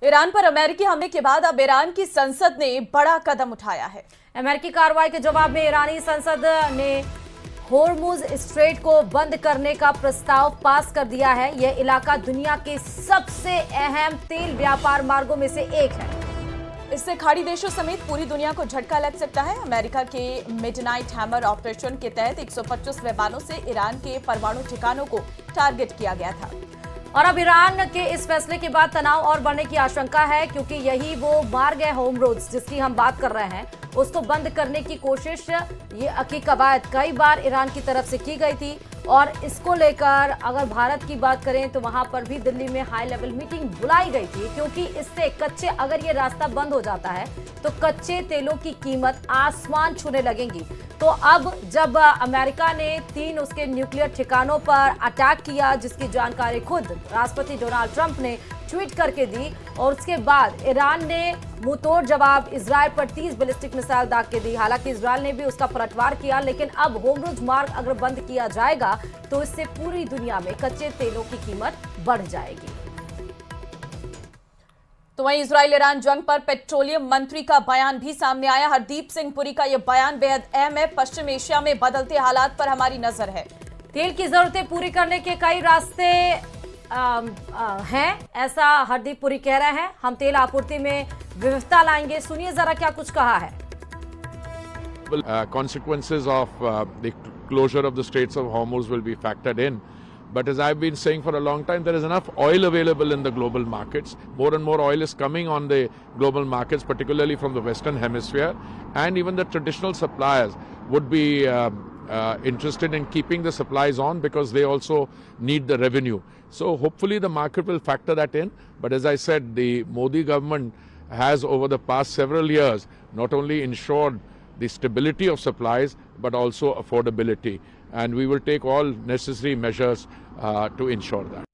Iran पर अमेरिकी हमले के बाद अब ईरान की संसद ने बड़ा कदम उठाया है। अमेरिकी कार्रवाई के जवाब में ईरानी संसद ने होर्मुज स्ट्रेट को बंद करने का प्रस्ताव पास कर दिया है। यह इलाका दुनिया के सबसे अहम तेल व्यापार मार्गों में से एक है। इससे खाड़ी देशों समेत पूरी दुनिया को झटका लग सकता है। अमेरिका के मिडनाइट हैमर ऑपरेशन के तहत 125 विमानों से ईरान के परमाणु ठिकानों को टारगेट किया गया था। और अब ईरान के इस फैसले के बाद तनाव और बढ़ने की आशंका है, क्योंकि यही वो मार्ग है होर्मुज जिसकी हम बात कर रहे हैं, उसको बंद करने की कोशिश ये की कवायद कई बार ईरान की तरफ से की गई थी। और इसको लेकर अगर भारत की बात करें तो वहां पर भी दिल्ली में हाई लेवल मीटिंग बुलाई गई थी, क्योंकि इससे अगर ये रास्ता बंद हो जाता है तो कच्चे तेलों की कीमत आसमान छूने लगेंगी। तो अब जब अमेरिका ने 3 उसके न्यूक्लियर ठिकानों पर अटैक किया, जिसकी जानकारी खुद राष्ट्रपति डोनाल्ड ट्रंप ने ट्वीट करके दी, और उसके बाद ईरान ने मुंहतोड़ जवाब इजरायल पर 30 बैलिस्टिक मिसाइल दाग के दी। हालांकि इजरायल ने भी उसका पलटवार किया, लेकिन अब होर्मुज मार्ग अगर बंद किया जाएगा तो इससे पूरी दुनिया में कच्चे तेलों की कीमत बढ़ जाएगी। तो वहीं इजरायल ईरान जंग पर पेट्रोलियम मंत्री का बयान भी सामने आया। हरदीप सिंह पुरी का यह बयान बेहद अहम है। पश्चिम एशिया में बदलते हालात पर हमारी नजर है। तेल की जरूरतें पूरी करने के कई रास्ते हैं, ऐसा हरदीप पुरी कह रहे हैं। हम तेल आपूर्ति में विविधता लाएंगे। सुनिए जरा क्या कुछ कहा है। Consequences of the closure of the Straits of Hormuz will be factored in. But as I've been saying for a long time, there is enough oil available in the global markets. More and more oil is coming on the global markets, particularly from the Western Hemisphere. And even the traditional suppliers would be interested in keeping the supplies on, because they also need the revenue. So hopefully the market will factor that in. But as I said, the Modi government has over the past several years not only ensured the stability of supplies but also affordability, and we will take all necessary measures to ensure that.